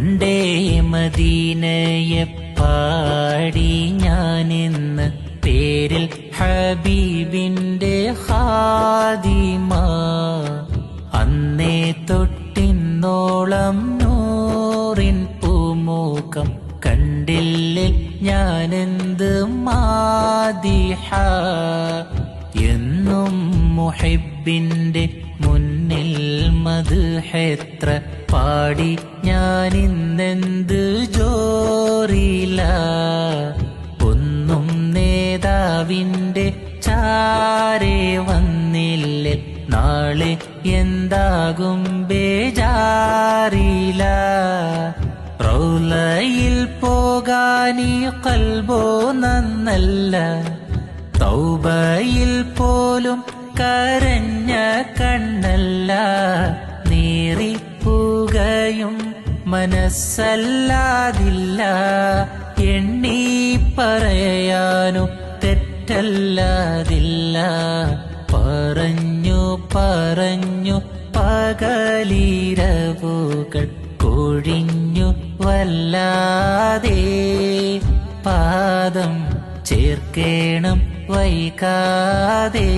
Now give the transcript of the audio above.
പണ്ടേ മദീനയെ പാടി ഞാനിന്ന് പേരിൽ ഹബീബിന്റെ ഖാദിമ. അന്നേ തൊട്ടിന്നോളം നൂറിൻ പൂമുഖം കണ്ടില്ലേ ഞാനെന്ത് മാദിഹ. എന്നും മുഹിബിന്റെ മുന്നിൽ മദ്ഹെത്ര പാടി ഞാനിന്നെന്ത് ജോറില. ഒന്നും നേതാവിന്റെ ചാരെ വന്നില്ലേ നാളെ എന്താകും ബേജാറില. റൗലയിൽ പോകാനീ കൽബോ നന്നല്ല, തൗബയിൽ പോലും കരഞ്ഞ കണ്ണല്ല. നീറിപ്പുകയും മനസ്സല്ലാതില്ല, എണ്ണി പറയാനു തെറ്റല്ലാതില്ല. പറഞ്ഞു പറഞ്ഞു പകലിരവുകൾ കൊഴിഞ്ഞു വല്ലാതെ. പാദം ചേർക്കേണം വൈകാതെ.